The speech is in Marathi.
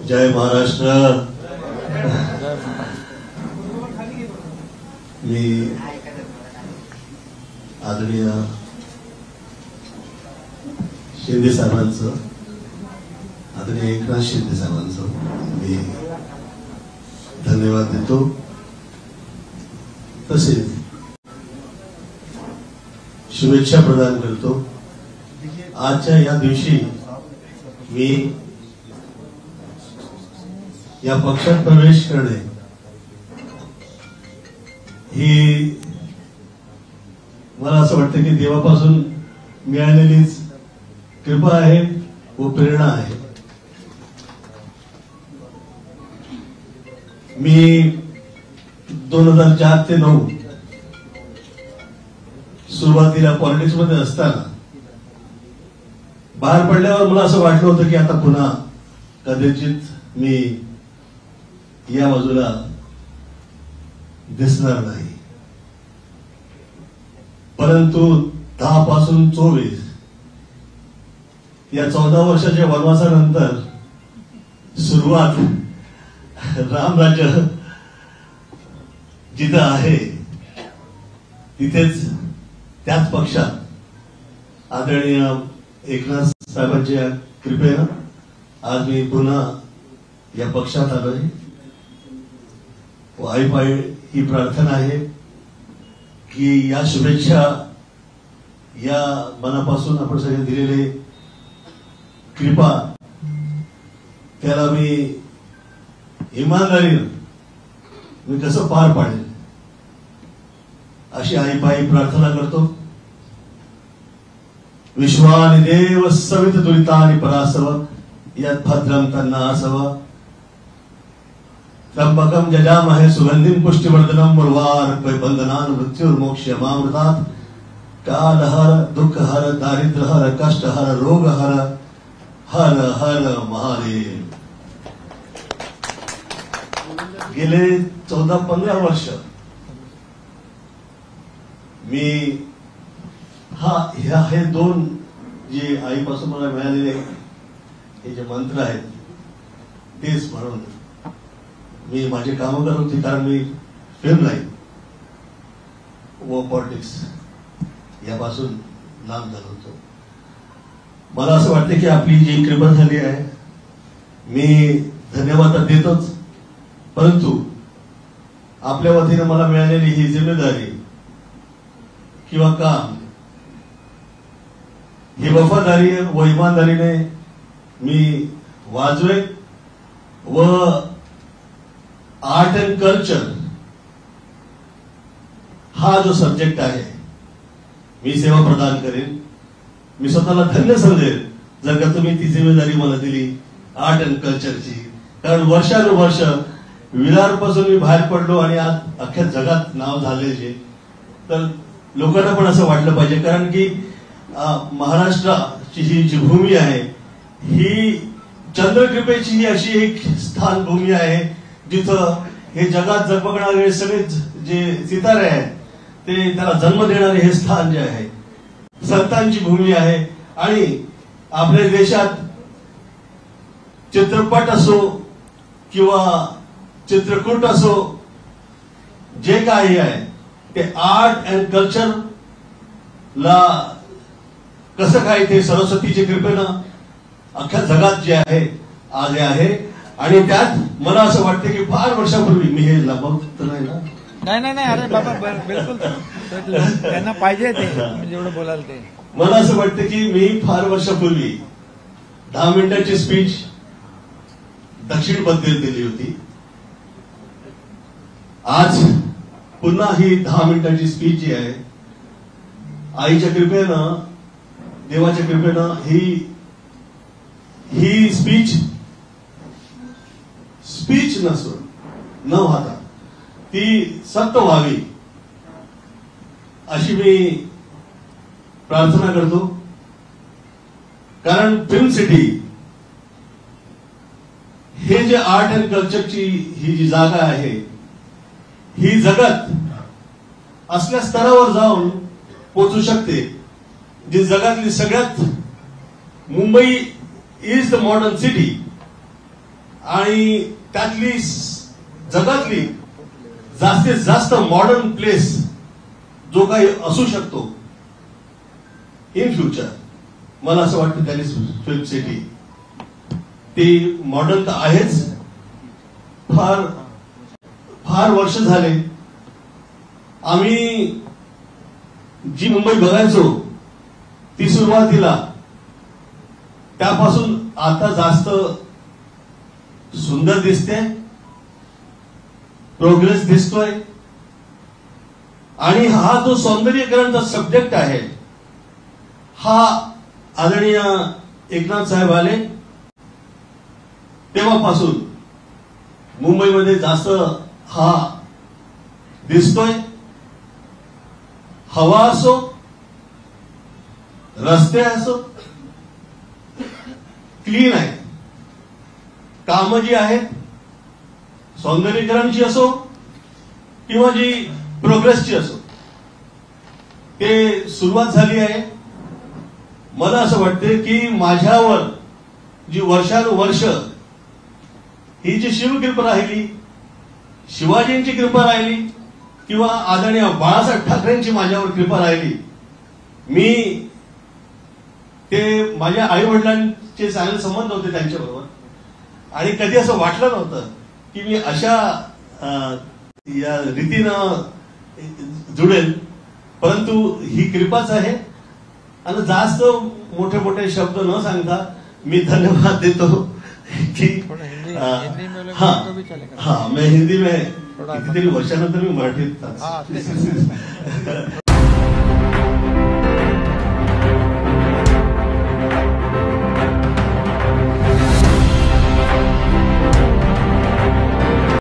जय महाराष्ट्र। मी आदरणीय शिंदे साहेबांचं, आदरणीय एकनाथ शिंदे साहेबांचं मी धन्यवाद देतो। तसेच शुभेच्छा प्रदान करतो। आजच्या या दिवशी मी या पक्षात प्रवेश करणे ही मला असं वाटतं की देवापासून मिळालेलीच कृपा आहे व प्रेरणा आहे। मी 2004 ते 2009 सुरुवातीला पॉलिटिक्स मध्ये असताना बाहेर पडल्यावर मला असं वाटलं होतं की आता पुन्हा कदाचित मी या बाजूला दिसणार नाही, परंतु 10 पासून 24 या 14 वर्षाच्या वनवासानंतर सुरुवात रामराज्य जिथं आहे तिथेच त्याच पक्षात आदरणीय एकनाथ साहेबांच्या कृपेनं आज मी पुन्हा या पक्षात आलोय। आईपाई ही प्रार्थना आहे की या शुभेच्छा या मनापासून आपण सगळे दिलेले कृपा त्याला मी इमानदारीने मी कसं पार पाडेल अशी आईपाई प्रार्थना करतो। विश्वानि देव सवित दुरितानि परासव यत् भद्रं तन्नासव त्र्यंबकं जजामहे सुगंधिं पुष्टिवर्धनम् उर्वारुकं बन्धनान् मृत्युर्मोक्षमामृतात् कालहर दुःखहर दारिद्र्यहर कष्टहर रोगहर हर हर महादेव। गेले 14-15 वर्ष मी हे 2 जे आईपासून मला मिळालेले हे जे मंत्र आहेत तेच म्हणून मी माझे कामं करत होती, कारण मी फिल्म लाईन व पॉलिटिक्स यापासून लांब झालो होतो। मला असं वाटतं की आपली जी कृपा झाली आहे मी धन्यवाद देतोच, परंतु आपल्या वतीने मला मिळालेली ही जिम्मेदारी किंवा काम ही वफादारी व इमानदारीने मी वाजवेन व आर्ट अँड कल्चर हा जो सब्जेक्ट आहे मी सेवा प्रदान करेन। मी स्वतःला धन्य समजेल जर का तुम्ही ती जिम्मेदारी मला दिली आर्ट अँड कल्चरची, कारण वर्षानुवर्ष विरारपासून मी बाहेर पडलो आणि आज अख्ख्या जगात नाव झाले जे, तर लोकांना पण असं वाटलं पाहिजे, कारण की महाराष्ट्राची ही जी भूमी आहे ही चंद्रकृपेची ही अशी एक स्थान भूमी आहे जिथं हे जगात जगबगणारे सगळे जे सितारे आहेत ते त्याला जन्म देणारे हे स्थान जे आहे संतांची भूमी आहे। आणि आपल्या देशात चित्रपट असो किंवा चित्रकूट असो जे काही आहे ते आर्ट अँड कल्चर ला कसं काय ते सरस्वतीच्या कृपेनं अख्ख्या जगात जे आहे आज आहे। आणि त्यात मला असं वाटतं की फार वर्षापूर्वी मी हे लपवत नाही ना, नाही अरे बाबा बिलकुल त्यांना पाहिजे ते जेवढं बोलाल ते। मला असं वाटतं की मी फार वर्षापूर्वी 10 मिनिटाची स्पीच दक्षिणबद्दल दिली होती। आज पुन्हा ही 10 मिनिटाची स्पीच जी आहे आईच्या कृपेनं देवाच्या कृपेनं ही स्पीच नसून न व्हाता ती सत्य व्हावी अशी मी प्रार्थना करतो। कारण फिल्म सिटी हे जे आर्ट अँड कल्चरची ही जी जागा आहे ही जगात असल्या स्तरावर जाऊन पोहोचू शकते जी जगातली सगळ्यात Mumbai is the modern city आणि त्यातली जगातली जास्तीत जास्त मॉडर्न प्लेस जो काही असू शकतो इन फ्युचर, मला असं वाटतं त्यांनी फिल्म सिटी ती मॉडर्न तर आहेच. फार फार वर्ष झाले आम्ही जी मुंबई बघायचो ती सुरुवातीला त्यापासून आता जास्त सुंदर दिसते, प्रोग्रेस दिसतोय. आणि हा जो सौंदर्यीकरणचा सब्जेक्ट आहे हा आदरणीय एकनाथ साहेब आले तेव्हापासून मुंबईमध्ये जास्त हा दिसतोय. हवा असो, रस्ते असो, क्लीन आहे. कामं जी आहेत सौंदर्यीकरणची असो किंवा जी प्रोग्रेसची असो, ते सुरुवात झाली आहे. मला असं वाटते की माझ्यावर जी वर्षानुवर्ष ही जी शिवकृपा राहिली, शिवाजींची कृपा राहिली किंवा आदरणीय बाळासाहेब ठाकरेंची माझ्यावर कृपा राहिली, मी ते माझ्या आई वडिलांचे चांगले संबंध होते त्यांच्याबरोबर आणि कधी असं वाटलं नव्हतं की मी अशा या रीतीनं जुडेल. परंतु ही कृपाच आहे. आणि जास्त मोठे मोठे शब्द न सांगता मी धन्यवाद देतो की हाँ मैं हिंदी में कितीतरी वर्षानंतर मी मराठीत